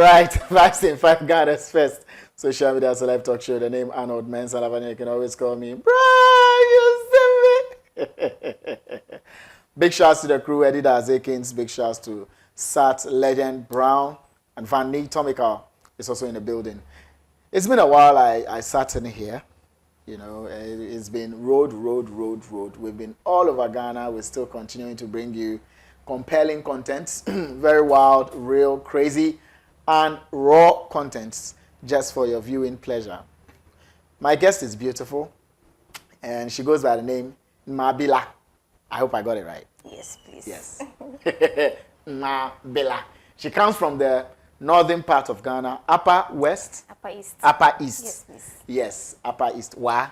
right, 5 in 5 Ghana's first social media celeb talk show. The name Arnold, men's Elavanyo. You can always call me, bro, you see me. Big shouts to the crew, Eddie Azekins. Big shouts to Sat, Legend, Brown, and Van Nee Tomical is also in the building. It's been a while I sat in here. You know, it's been road. We've been all over Ghana. We're still continuing to bring you compelling contents, very wild, real, crazy, and raw contents just for your viewing pleasure. My guest is beautiful, and she goes by the name Nma Bila. I hope I got it right. Yes, please. Yes. Nma Bila. She comes from the northern part of Ghana, Upper West? Upper East. Upper East. Yes, please. Yes, Upper East. Wa?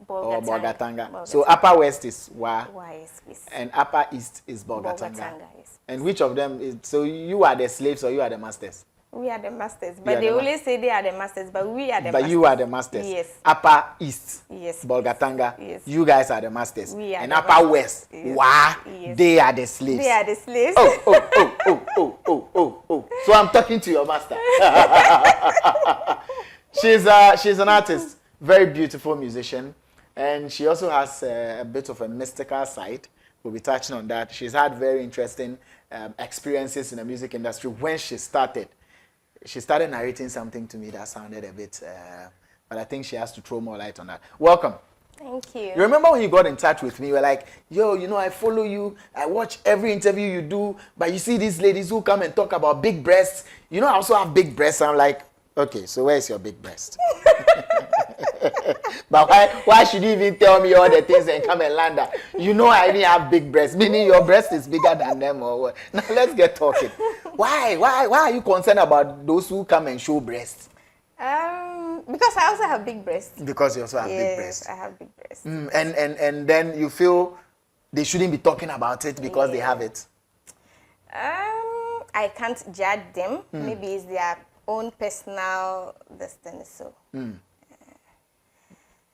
Or Bolgatanga. So Bolgatanga. Upper West is Wa. Wa, yes, please. And Upper East is Bolgatanga. Bolgatanga, yes. And which of them is, so you are the slaves or you are the masters? We are the masters. But they always say they are the masters, but we are the masters. But you are the masters. Yes. Upper East. Yes. Bolgatanga. Yes. You guys are the masters. We are and the Upper masters. West. Yes. Wa. Yes. They are the slaves. They are the slaves. Oh. So I'm talking to your master. She's an artist, very beautiful musician, and she also has a bit of a mystical side. We'll be touching on that. She's had very interesting experiences in the music industry. When she started narrating something to me that sounded a bit, but I think she has to throw more light on that. Welcome. Thank you. You remember when you got in touch with me, you were like, yo, you know, I follow you, I watch every interview you do, but you see these ladies who come and talk about big breasts. You know, I also have big breasts. I'm like, okay, so where's your big breast? But why should you even tell me all the things and come and land that? You know I didn't have big breasts, meaning your breast is bigger than them or what? Now let's get talking. Why are you concerned about those who come and show breasts? Because I also have big breasts. Because you also have big breasts. Yes, I have big breasts. And then you feel they shouldn't be talking about it because they have it? I can't judge them. Maybe it's their own personal destiny. So.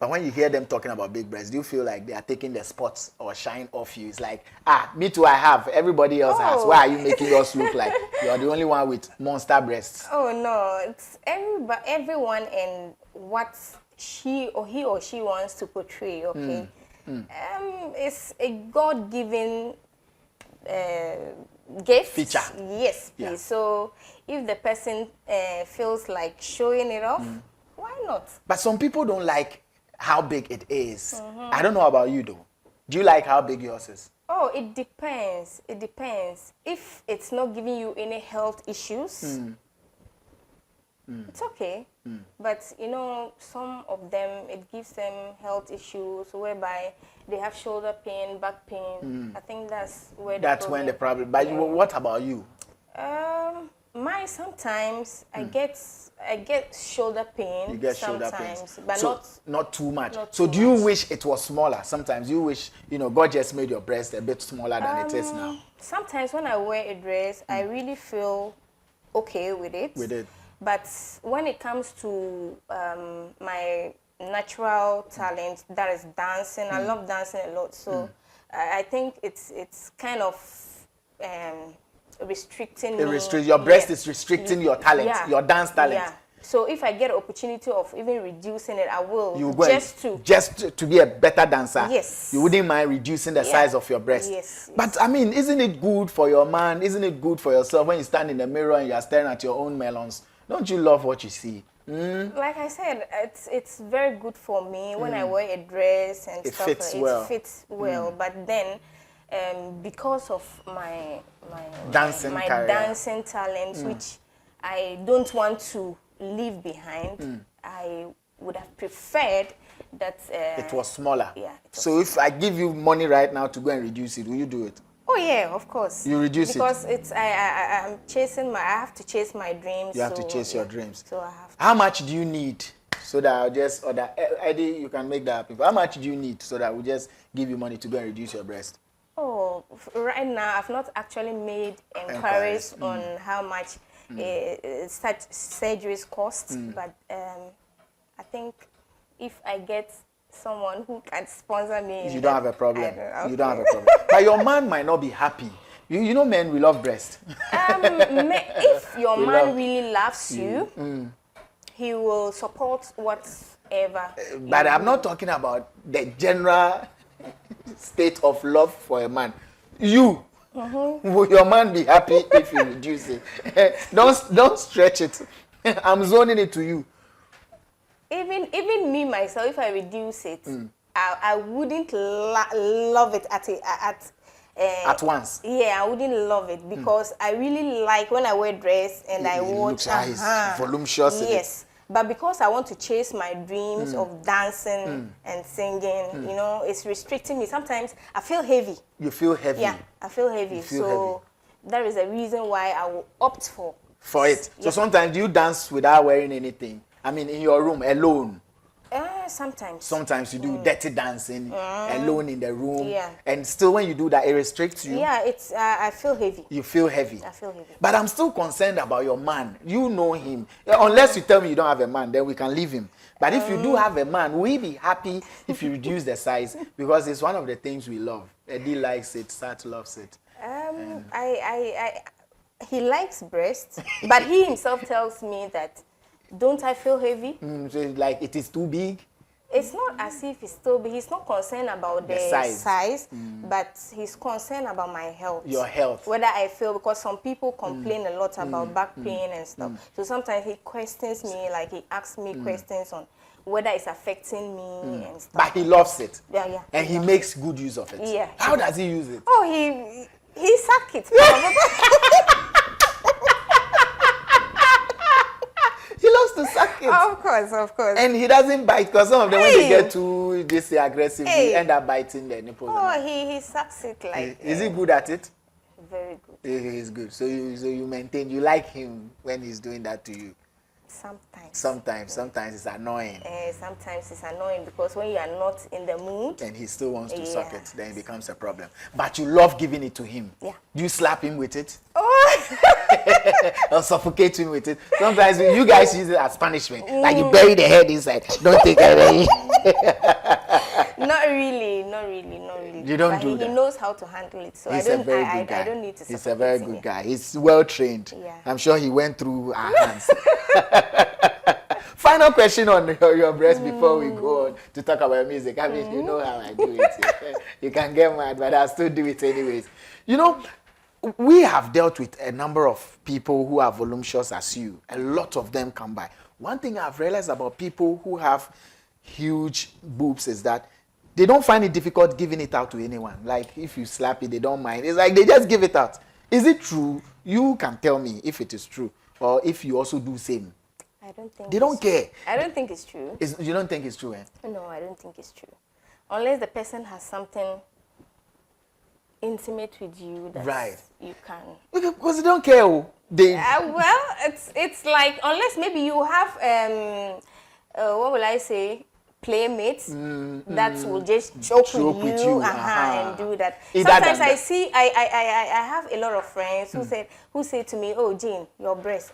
But when you hear them talking about big breasts, do you feel like they are taking the spots or shine off you? It's like, me too, I have. Everybody else has. Why are you making yours look like you're the only one with monster breasts? Oh, no. It's everyone and what he or she wants to portray, okay? It's a God-given gift. Feature. Yes, please. Yeah. So if the person feels like showing it off, why not? But some people don't like how big it is. I don't know about you though. Do you like how big yours is? Oh, it depends. It depends. If it's not giving you any health issues, it's okay. But you know, some of them, it gives them health issues whereby they have shoulder pain, back pain. I think that's where when the problem. But what about you? Mine sometimes I get shoulder pain. You get sometimes, shoulder pains, but so not too much. Not so too do you much. wish it was smaller? Sometimes you wish, you know, God just made your breast a bit smaller than it is now. Sometimes when I wear a dress, I really feel okay with it. But when it comes to my natural talent, that is dancing, I love dancing a lot. So I think it's kind of restricting me. Your breast is restricting your talent, your dance talent. Yeah. So if I get an opportunity of even reducing it, I will. You go just to be a better dancer. Yes. You wouldn't mind reducing the size of your breast. Yes. But I mean, isn't it good for your man? Isn't it good for yourself when you stand in the mirror and you are staring at your own melons? Don't you love what you see? Like I said, it's very good for me when I wear a dress and it stuff. Fits it well. fits well. But then, because of my dancing talent, which I don't want to leave behind, I would have preferred that it was smaller. Yeah. So if I give you money right now to go and reduce it, will you do it? Oh yeah, of course. You reduce because it's I'm chasing I have to chase my dreams. You have to chase your dreams. So I have to. How much do you need so that I'll just order? Eddie, you can make that people. How much do you need so that we'll just give you money to go and reduce your breast? Oh, right now I've not actually made inquiries on how much such surgeries cost, but I think if I get someone who can sponsor me, you don't have a problem. You don't have a problem. But your man might not be happy You know men, we love breast. If your We man love- really loves you, he will support whatever. But I'm not talking about the general state of love for a man. You, will your man be happy if you reduce it? Don't stretch it. I'm zoning it to you. Even me myself, if I reduce it, I wouldn't love it At once. Yeah, I wouldn't love it because I really like when I wear dress and I It watch. looks nice, voluptuous. Yes, but because I want to chase my dreams of dancing and singing, you know, it's restricting me. Sometimes I feel heavy. You feel heavy. Yeah, I feel heavy. You feel So that is a reason why I will opt for it. So Yeah. sometimes you dance without wearing anything. I mean, in your room alone. Sometimes. Sometimes you do dirty dancing alone in the room. Yeah. And still when you do that, it restricts you. Yeah, it's I feel heavy. You feel heavy. I feel heavy. But I'm still concerned about your man. You know him. Unless you tell me you don't have a man, then we can leave him. But if you do have a man, will he be happy if you reduce the size? Because it's one of the things we love. Eddie likes it, Sat loves it. He likes breasts, but he himself tells me that, don't I feel heavy? So it's like it is too big. It's not as if it's still big. He's not concerned about the size, but he's concerned about my health. Your health. Whether I feel, because some people complain a lot about back pain and stuff. So sometimes he questions me, like he asks me questions on whether it's affecting me and stuff. But he loves it. Yeah. And he makes good use of it. Yeah. How does he use it? Oh, he suck it. He loves to suck it. Of course. And he doesn't bite, because some of them, when they get too aggressive, they Hey. end up biting their nipples. Oh, he sucks it like. Is he good at it? Very good. He's good. So you maintain, you like him when he's doing that to you. Sometimes it's annoying. Sometimes it's annoying because when you are not in the mood. And he still wants to suck it, then it becomes a problem. But you love giving it to him. Yeah. Do you slap him with it? Oh. Or suffocate him with it? Sometimes you guys use it as punishment. Like you bury the head inside. Don't take it away. Not really. You don't but do he that. He knows how to handle it, so He's I a don't. very good guy. I don't need to. He's a very suffocate good him. guy. He's well trained. Yeah. I'm sure he went through our hands. Final question on your breast before we go on to talk about music. I mean, you know how I do it. You can get mad, but I'll still do it anyways. You know, we have dealt with a number of people who are voluptuous as you. A lot of them come by. One thing I've realized about people who have huge boobs is that they don't find it difficult giving it out to anyone. Like, if you slap it, they don't mind. It's like they just give it out. Is it true? You can tell me if it is true, or if you also do same. I don't think They don't care. I don't think it's true. You don't think it's true, eh? No, I don't think it's true. Unless the person has something intimate with you that Right. you can. Because they don't care. They Well, it's like, unless maybe you have what will I say, playmates that will just joke with you, and do that. Sometimes I see I have a lot of friends who say to me, "Oh, Jean, your breast,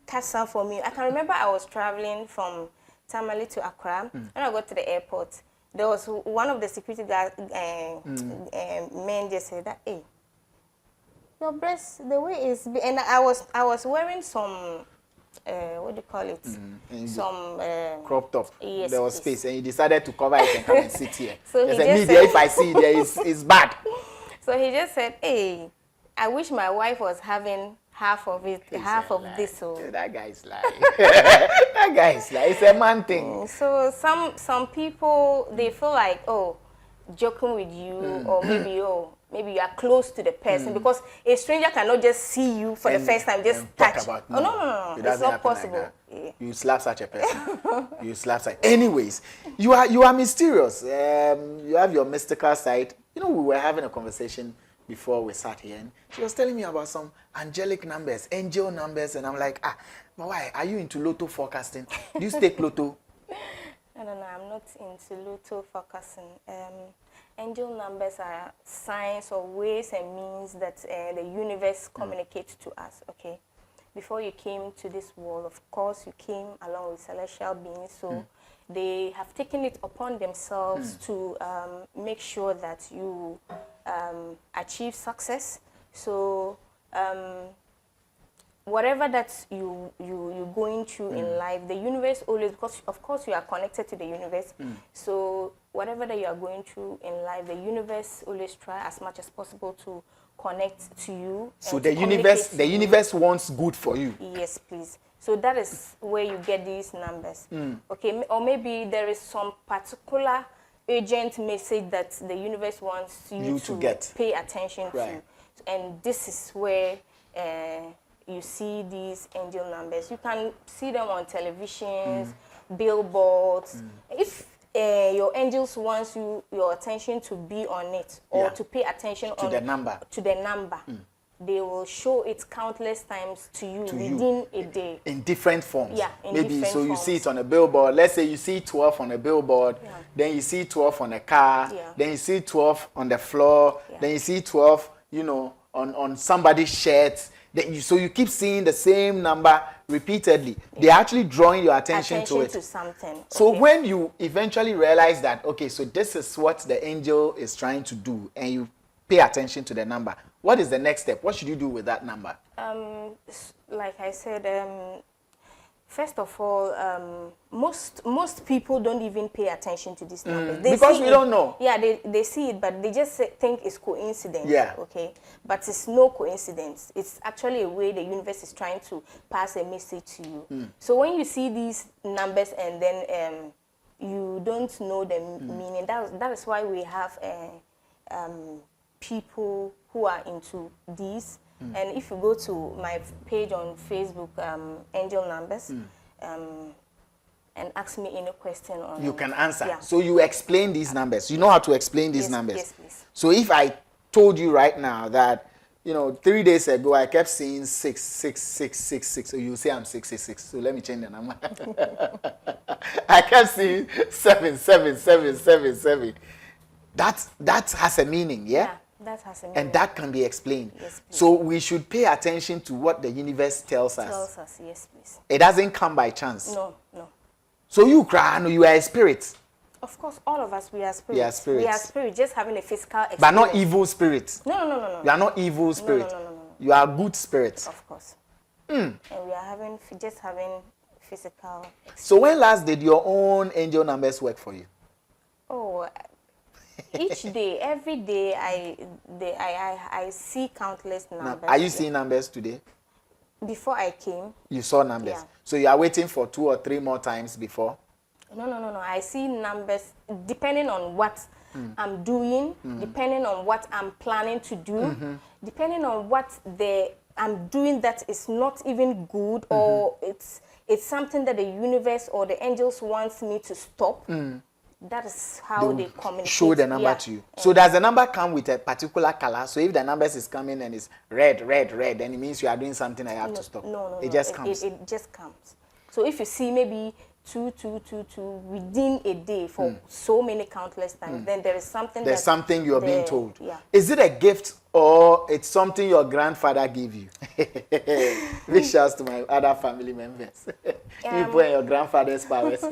catch some for me." I can remember I was traveling from Tamale to Accra. When I got to the airport, there was one of the security guard men just said that, "Hey, your breast, the way is," and I was wearing some what do you call it? Some cropped up. Yes, There was please. space, and you decided to cover it and come and sit here. So They he said, just "Me, said- there, if I see there, it's bad." So he just said, "Hey, I wish my wife was having half of it, half of this." So That guy is lying. That guy is lying. It's a man thing. So some people, they feel like, oh, joking with you, or maybe you are close to the person, because a stranger cannot just see you for the first time, just talk touch. about, Oh, no. It It's doesn't not happen like possible. that. Yeah. You slap such a person. You slap such. Anyways, you are mysterious. You have your mystical side. You know, we were having a conversation before we sat here, and she was telling me about some angelic numbers, angel numbers, and I'm like, but why? Are you into lotto forecasting? Do you stake lotto? No, I'm not into lotto focusing. Angel numbers are signs or ways and means that the universe communicates to us, okay? Before you came to this world, of course, you came along with celestial beings, so they have taken it upon themselves to make sure that you achieve success. So whatever that you're going through in life, the universe always, because of course you are connected to the universe. So whatever that you are going through in life, the universe always try as much as possible to connect to you. So and the to universe, communicate the to you. universe wants good for you. Yes, please. So that is where you get these numbers. Okay, or maybe there is some particular urgent message that the universe wants you to get. pay attention Right. to. And this is where you see these angel numbers. You can see them on televisions, billboards. If your angels wants your attention to be on it, or Yeah. to pay attention To the number. to the number, they will show it countless times to you within a day. In different forms. Yeah, in Maybe different so you forms. see it on a billboard. Let's say you see 12 on a billboard, Yeah. then you see 12 on a car, Yeah. then you see 12 on the floor, Yeah. then you see 12, on somebody's shirt. So you keep seeing the same number repeatedly. They're actually drawing your attention to it. To something. So okay. when you eventually realize that, okay, so this is what the angel is trying to do, and you pay attention to the number, what is the next step? What should you do with that number? Like I said, first of all, most people don't even pay attention to these numbers. They Because see we it- don't know. Yeah, they see it, but they just think it's coincidence. Yeah. Okay, but it's no coincidence. It's actually a way the universe is trying to pass a message to you. So when you see these numbers and then you don't know the meaning, that is why we have people who are into these. And if you go to my page on Facebook, Angel Numbers, and ask me any question on You it. can answer. Yeah. So you explain these numbers. You know how to explain these Yes, numbers. yes, please. So if I told you right now that, 3 days ago I kept seeing 6, 6, 6, 6, 6. So you say I'm 666. So let me change the number. I kept seeing 7, 7, 7, 7, 7. That has a meaning, yeah? Yeah, that has a meaning. And that can be explained. Yes, please. So we should pay attention to what the universe tells us. tells us, yes, please. It doesn't come by chance. No, no. So you cry, no, you are a spirit, Of course, all of us, we are spirits. We are spirits. We are spirits, just having a physical experience. but not evil spirits. No, no, no, no, You no. are not evil spirits. no, no, no. You are good spirits. Of course. And we are just having physical experience. So when last did your own angel numbers work for you? Oh, each day, every day, I see countless Now, numbers. are you seeing numbers today? Before I came, You saw numbers. Yeah. So you are waiting for 2 or 3 more times before? no. I see numbers depending on what I'm doing, depending on what I'm planning to do, depending on what I'm doing that is not even good, or it's something that the universe or the angels wants me to stop. That is how they communicate. Show the number to you. So does the number come with a particular color? So if the numbers is coming and it's red, then it means you are doing something I have to stop. No. It just comes. It just comes. So if you see maybe 2, 2, 2, 2 within a day for so many countless times, then there is something. There's something you're being told. Yeah. Is it a gift or it's something your grandfather gave you? Big shouts to my other family members. People and your grandfather's powers.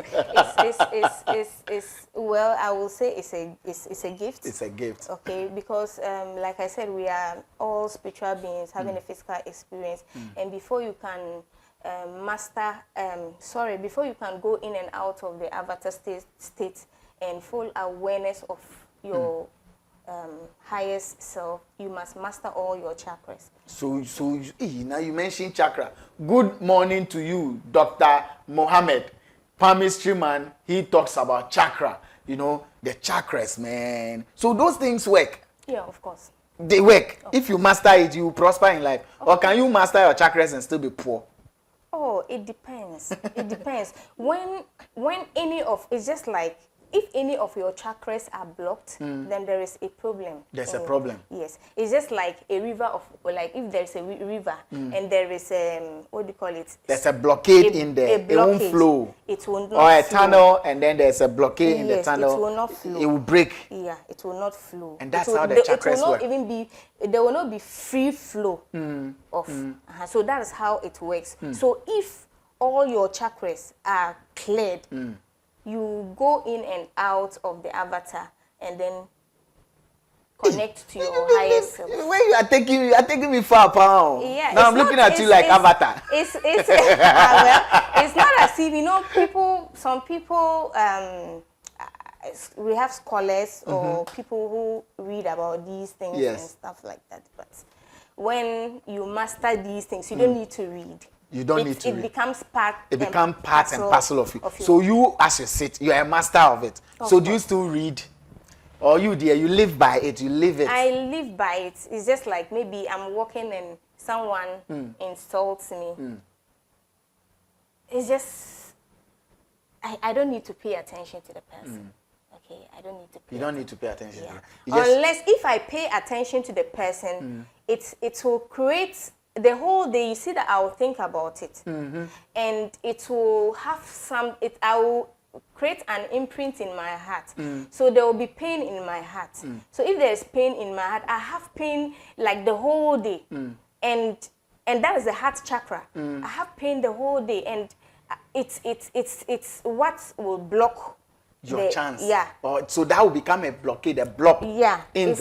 Well, I will say it's a gift. It's a gift. Okay, because like I said, we are all spiritual beings having a physical experience, and before you can before you can go in and out of the avatar state and full awareness of your highest self, you must master all your chakras. So now you mentioned chakra. Good morning to you, Dr. Mohammed. Palmistry man, he talks about chakra. The chakras, man. So those things work. Yeah, of course. They work. If you master it, you prosper in life. Or can you master your chakras and still be poor? Oh, it depends. It depends. When it's just like, if any of your chakras are blocked, then there is a problem. There's a problem. Yes. It's just like a river if there's a river and there is what do you call it? There's a blockade in there. It won't flow. It will not Or a flow. tunnel, and then there's a blockade in the tunnel. It will not flow. It will break. Yeah, it will not flow. And that's how the chakras work. There will not be free flow of. So that is how it works. So if all your chakras are cleared, you go in and out of the avatar, and then connect to your higher self. Where you are taking me far, pal. Yeah, now I'm looking at you like Avatar. It's well, it's not as if, you know, some people, we have scholars or people who read about these things and stuff like that. But when you master these things, you don't need to read. You don't need to read. It becomes part. It becomes part and parcel of you. So you, as you sit, you are a master of it. So do you still read? Or you, dear, you live by it, you live it? I live by it. It's just like maybe I'm walking and someone insults me. It's just, I don't need to pay attention to the person. Okay, I don't need to pay. You don't need to pay attention to it. Unless if I pay attention to the person, it will create the whole day. You see that I will think about it, and it will have I will create an imprint in my heart. So there will be pain in my heart. So if there is pain in my heart, I have pain like the whole day, and that is the heart chakra. I have pain the whole day, and it's what will block your chance. Yeah. So that will become a blockade, a block. Yeah. It's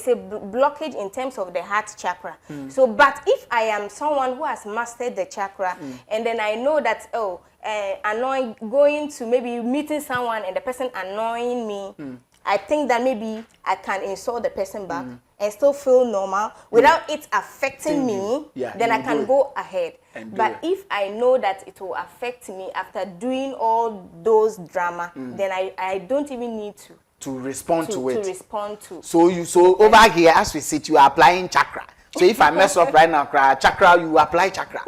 a blockage in terms of the heart chakra. So, but if I am someone who has mastered the chakra, and then I know that, going to maybe meeting someone and the person annoying me, I think that maybe I can insult the person back and still feel normal without it affecting me. Then I can go ahead. But if I know that it will affect me after doing all those drama, then I don't even need to respond to it. To respond to. So over here, as we sit, you are applying chakra. So if I mess up right now, chakra, you apply chakra.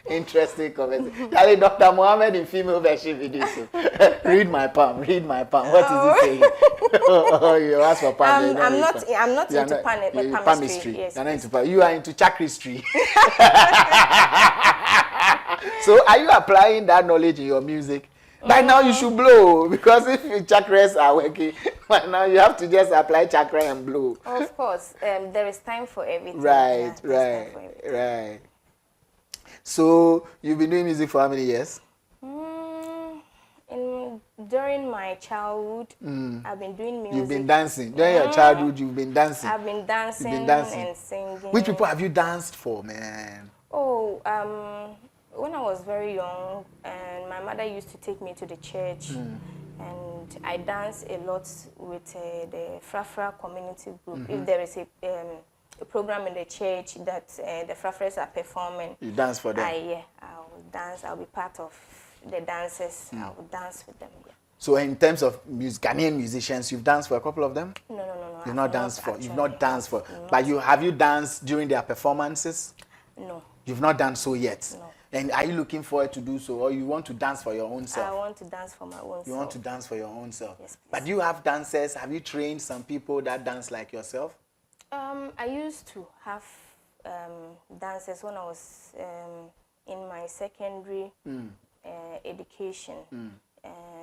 Interesting comment. Dr. Mohammed in female version video. Read my palm. Read my palm. What is he saying? You ask for palm. I'm not into palmistry. Yes, you are into chakristry. So are you applying that knowledge in your music? By now you should blow, because if your chakras are working, by now you have to just apply chakra and blow. Of course, there is time for everything. Right. So you've been doing music for how many years? During my childhood, I've been doing music. You've been dancing. During your childhood, you've been dancing. I've been dancing and singing. Which people have you danced for, man? Oh, when I was very young, and my mother used to take me to the church, and I danced a lot with the Frafra community group. If there is a program in the church that the Frafras are performing, you dance for them? I'll dance. I'll be part of the dancers. I'll dance with them. Yeah. So in terms of Ghanaian musicians, you've danced for a couple of them? No. You've not danced for. You've not danced for. But have you danced during their performances? No. You've not done so yet. No. And are you looking forward to do so, or you want to dance for your own self? I want to dance for my own self. You want to dance for your own self? Yes, please. But do you have dancers? Have you trained some people that dance like yourself? I used to have dancers when I was in my secondary education.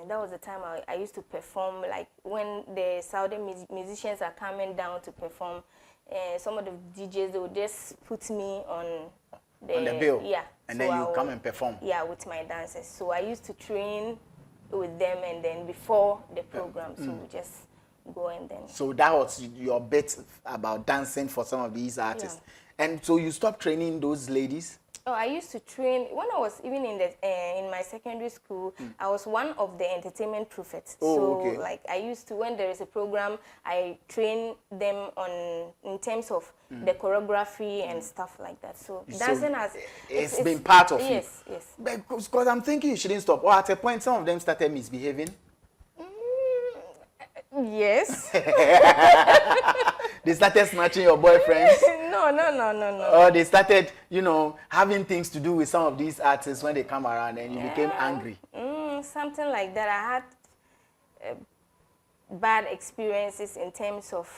That was the time I used to perform, like when the Saudi musicians are coming down to perform. Some of the DJs, they would just put me on the bill. Yeah. And so then you come and perform. Yeah, with my dancers. So I used to train with them, and then before the program, so we just go and then. So that was your bit about dancing for some of these artists. Yeah. And so you stopped training those ladies? Oh, I used to train when I was even in my secondary school. I was one of the entertainment prophets. Like I used to, when there is a program, I train them in terms of the choreography and stuff like that. So dancing has it's been part of you. Yes. Because I'm thinking you shouldn't stop. Or at a point, some of them started misbehaving. Yes. They started snatching your boyfriends. No. Or they started, having things to do with some of these artists when they come around, and you became angry. Something like that. I had bad experiences in terms of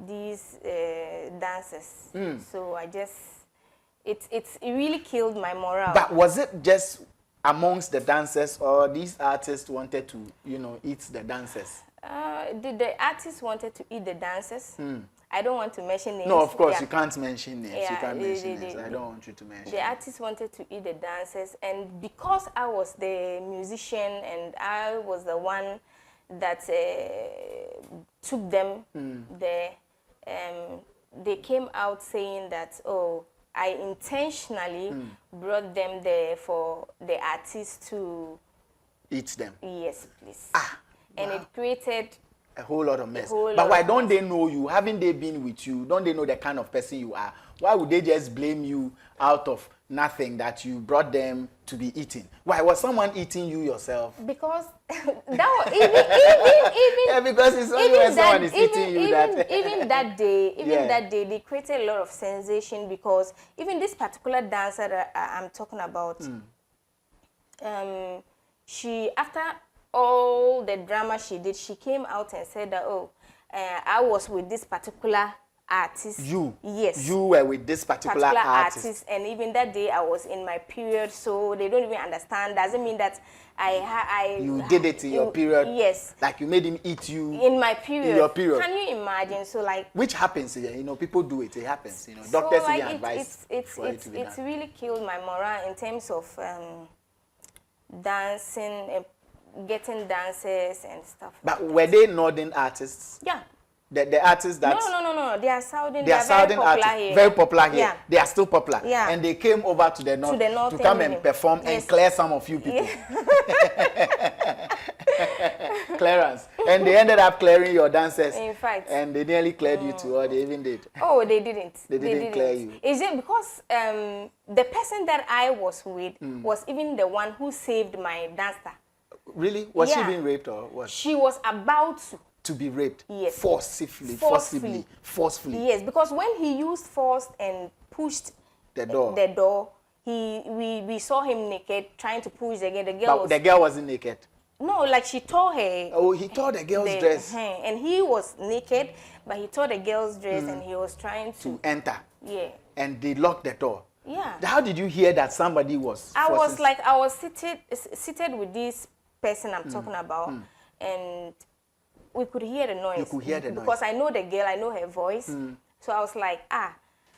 these dancers. So I just, it really killed my morale. But was it just amongst the dancers, or these artists wanted to, eat the dancers? The artists wanted to eat the dancers. I don't want to mention names. No, of course, you can't mention names. Yeah, you can't mention names. I don't want you to mention. The artists wanted to eat the dancers, and because I was the musician and I was the one that took them there, they came out saying that, oh, I intentionally brought them there for the artist to eat them. Yes, please. And wow. it created a whole lot of mess. But why don't they know you? Haven't they been with you? Don't they know the kind of person you are? Why would they just blame you out of nothing that you brought them to be eaten? Why was someone eating you yourself? Because that was even yeah, because it's only when someone is eating you that even that day they created a lot of sensation, because even this particular dancer that I'm talking about, she, after all the drama she did, she came out and said that, oh, I was with this particular artist. You? Yes. You were with this particular artist. And even that day I was in my period, so they don't even understand. Doesn't mean that you did it in your period. Yes. Like you made him eat you in my period. In your period. Can you imagine? So like, which happens, you know, people do it. It happens, you know. So Doctors like even advise. It's really killed my morale in terms of dancing, getting dances and stuff. But were they northern artists? Yeah. The artists that... No. They are Southern. They are Southern artists. Here. Very popular here. Yeah. They are still popular. Yeah. And they came over to the north to come and perform and clear some of you people. Yeah. Clearance. And they ended up clearing your dancers. In fact. And they nearly cleared you too, or they even did. Oh, they didn't. They didn't clear you. Is it because the person that I was with was even the one who saved my dancer? Really? Was she being raped or what? She was about to be raped? Yes. Forcibly. Yes, because when he used force and pushed the door, we saw him naked trying to push again. The girl wasn't naked. No, like she tore her. Oh, he tore the girl's dress. And he was naked, but he tore the girl's dress and he was trying to enter. Yeah. And they locked the door. Yeah. How did you hear that somebody was? I was seated with this person I'm talking about, and we could hear the noise. You could hear the noise. Because I know the girl, I know her voice. So I was like,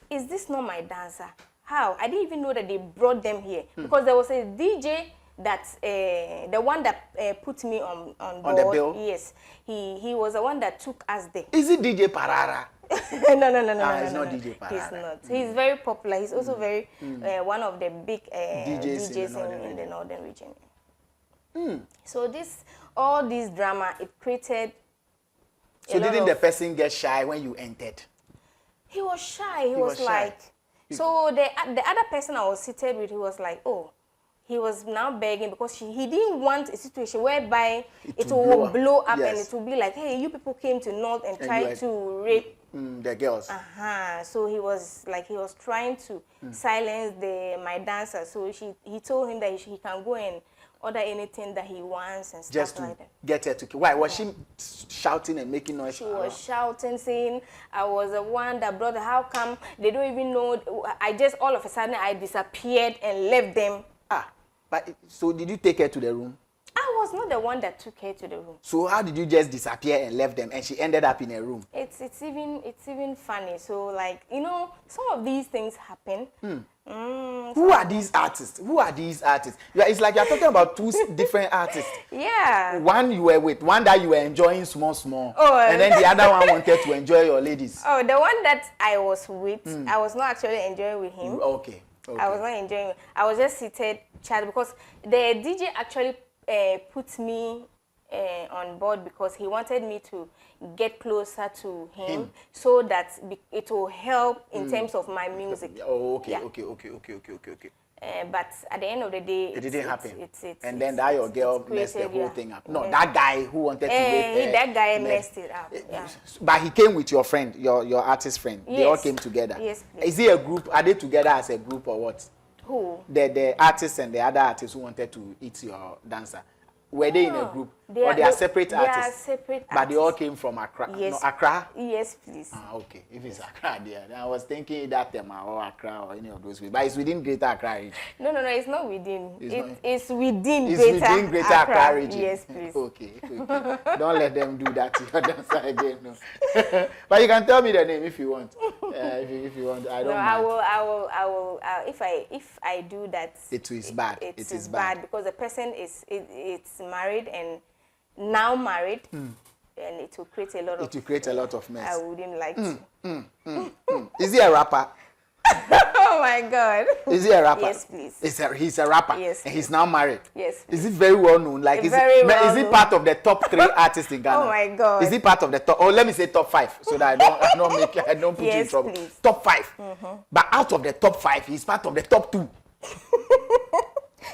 is this not my dancer? How? I didn't even know that they brought them here. Because there was a DJ that, the one that put me on board. On the bill? Yes. He was the one that took us there. Is it DJ Parara? No. He's not DJ Parara. He's not. He's very popular. He's also very, one of the big DJs in the northern region. So all this drama, it created. So didn't the person get shy when you entered? He was shy. He was like, so the other person I was seated with, he was like, oh, he was now begging because he didn't want a situation whereby it will blow up and it will be like, hey, you people came to North and tried to rape the girls. So he was trying to silence my dancer. So he told him that he can go and order anything that he wants and stuff just like that. To get her to... Why? Was she shouting and making noise? She was shouting, saying, I was the one that brought her. How come they don't even know? All of a sudden, I disappeared and left them. But so did you take her to the room? I was not the one that took her to the room. So how did you just disappear and left them and she ended up in a room? It's even funny. So like, you know, some of these things happen. Who are these artists? It's like you're talking about two different artists. Yeah. One you were with, one that you were enjoying small. And then the other one wanted to enjoy your ladies. Oh, the one that I was with, I was not actually enjoying with him. Okay. I was not enjoying. I was just seated chatting because the DJ actually put me on board because he wanted me to get closer to him so that it will help in terms of my music. Oh, okay, yeah. Okay. But at the end of the day, it didn't happen. And then that your girl messed the whole thing up. No, that guy who wanted to that guy messed it up. Yeah. But he came with your friend, your artist friend. Yes. They all came together. Yes, please. Is it a group? Are they together as a group or what? Who? The artists and the other artists who wanted to eat your dancer. Were they in a group? They are separate artists? They are separate artists. But they all came from Accra? Yes. No, Accra? Yes, please. Okay. If it's Accra, then I was thinking that or Accra or any of those. But it's within Greater Accra region. No, it's not within. It's within Greater Accra region. Yes, please. Okay. Don't let them do that to your dancer again. No. But you can tell me the name if you want. If you want, I don't mind. I will. If I do that, it is bad. It is bad because the person it's married and now married, and it will create a lot of. It will create a lot of mess. I wouldn't like to. Is he a rapper? Oh my God. Is he a rapper? Yes, please. He's a rapper. Yes, and he's now married. Yes. Is he very well known? Like is he part of the top 3 artists in Ghana? Oh my God. Is he part of the top? Oh, let me say top 5, so that I don't put you in trouble. Please. Top 5. But out of the top 5, he's part of the top 2.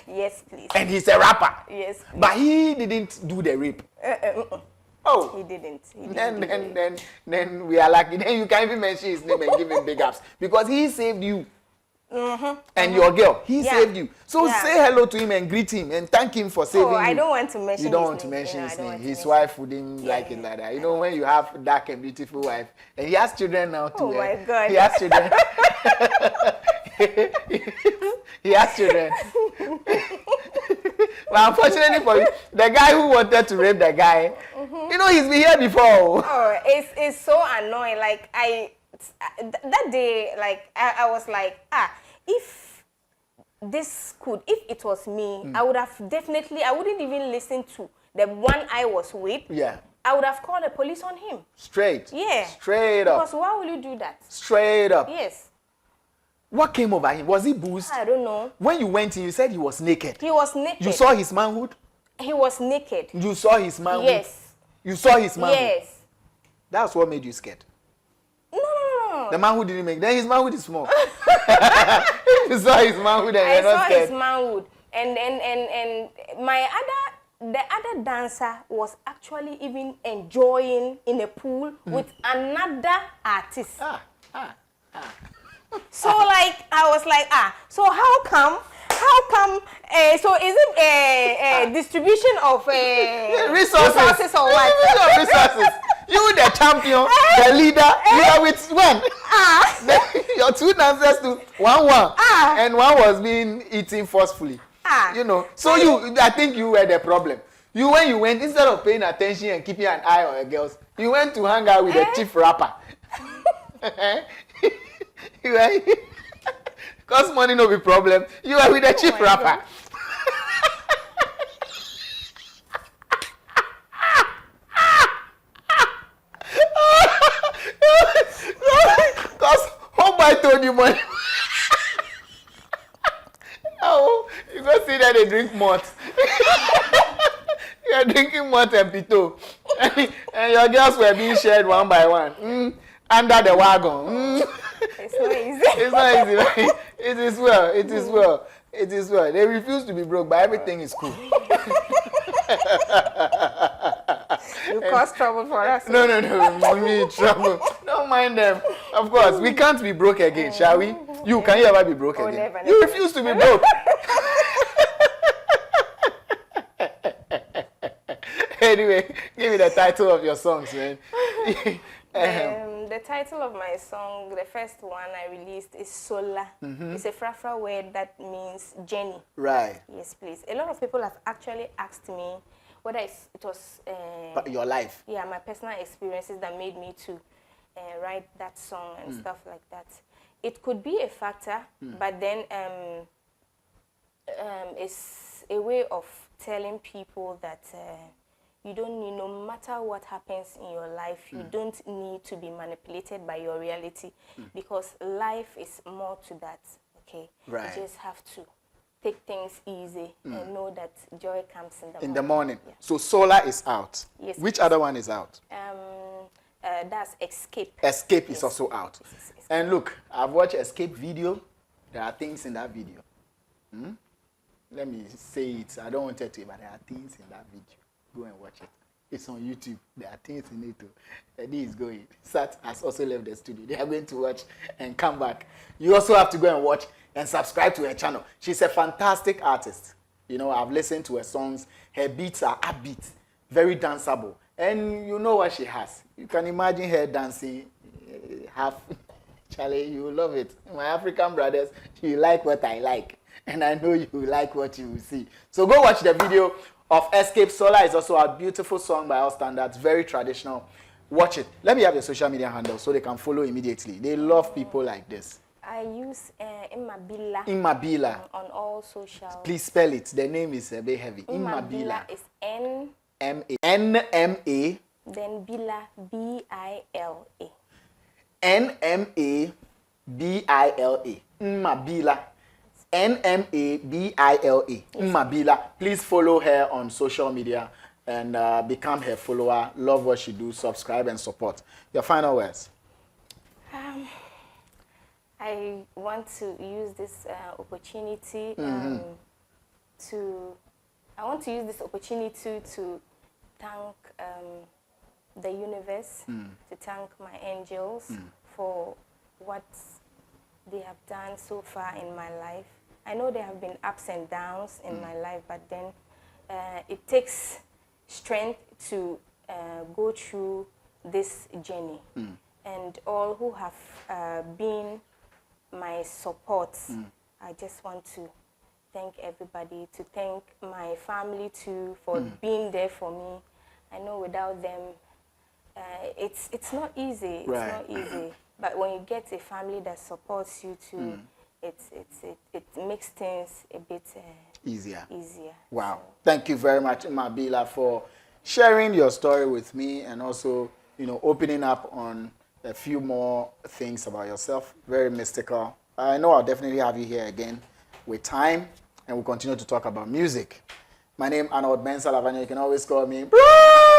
Yes, please. And he's a rapper. Yes, please. But he didn't do the rape. Oh, he didn't. Then we are lucky. Then you can't even mention his name and give him big ups because he saved you. And your girl, he saved you. So say hello to him and greet him and thank him for saving you. I don't want to mention. You don't want to mention his name. His wife wouldn't like it like that. You know, when you have dark and beautiful wife, and he has children now too. Oh my God. He has children. He has children. But unfortunately for you, the guy who wanted to rape the guy, you know, he's been here before. Oh, it's so annoying. Like that day, like I was like, if it was me, I would have definitely, I wouldn't even listen to the one I was with. Yeah. I would have called the police on him. Straight. Yeah. Straight up. Because why will you do that? Straight up. Yes. What came over him? Was he boozed? I don't know. When you went in, you said he was naked. He was naked. You saw his manhood? He was naked. You saw his manhood? Yes. You saw his manhood? Yes. That's what made you scared. No. The manhood didn't make. Then his manhood is small. You saw his manhood and you're not scared. I saw his manhood. And the other dancer was actually even enjoying in a pool with another artist. So like I was like, so how come so is it a distribution of resources or what? Resources. You the champion, the leader, you are with when? Your 2 dancers to 1-1. And one was being eaten forcefully. You know. So I think you were the problem. When you went, instead of paying attention and keeping an eye on your girls, you went to hang out with the chief rapper. Because money no be problem. You are with the chief rapper. Because homeboy told you money. Oh, you go see that they drink malt. You are drinking malt and pito. And your girls were being shared one by one. Under the wagon. It's not easy. It's not easy. Right? It is well. It is well. It is well. They refuse to be broke, but everything is cool. You cause trouble for us. No. Me trouble. Don't mind them. Of course, we can't be broke again, shall we? Can you ever be broke again? Never. You refuse to be broke. Anyway, give me the title of your songs, man. The title of my song, the first one I released, is Sola. It's a Frafra word that means journey. Right. Yes, please. A lot of people have actually asked me whether it was your life. Yeah, my personal experiences that made me to write that song and stuff like that. It could be a factor, but then it's a way of telling people that you don't need, no matter what happens in your life, you don't need to be manipulated by your reality, because life is more to that, okay? Right. You just have to take things easy and know that joy comes in the morning. In the morning. Yeah. So Solar is out. Yes. Which other one is out? That's Escape. Escape is also out. Escape. And look, I've watched Escape video. There are things in that video. Let me say it. I don't want to tell you, but there are things in that video. Go and watch it. It's on YouTube. There are things in it too. Eddie is going. Sat has also left the studio. They are going to watch and come back. You also have to go and watch and subscribe to her channel. She's a fantastic artist. You know, I've listened to her songs. Her beats are upbeat, very danceable. And you know what she has. You can imagine her dancing half. Charlie, you will love it. My African brothers, you like what I like. And I know you like what you will see. So go watch the video of Escape. Solar is also a beautiful song by all standards, very traditional. Watch it. Let me have your social media handle so they can follow immediately. They love people like this. I use Nma Bila. Nma Bila. On all social. Please spell it. The name is a bit heavy. Nma Bila is N. Nma Then Bila, B-I-L-A. Nma Bila. Nma Bila. Nma Bila. Nma Bila. Please follow her on social media and become her follower. Love what she do. Subscribe and support. Your final words. I want to use this opportunity to thank the universe, to thank my angels for what they have done so far in my life. I know there have been ups and downs in my life, but then it takes strength to go through this journey. And all who have been my support, I just want to thank everybody, to thank my family too for being there for me. I know without them, it's not easy. It's not easy. But when you get a family that supports you too, it makes things a bit easier. Wow. So. Thank you very much, Nma Bila, for sharing your story with me and also, opening up on a few more things about yourself. Very mystical. I know I'll definitely have you here again with time, and we'll continue to talk about music. My name is Arnold Elavanyo. You can always call me br3asts.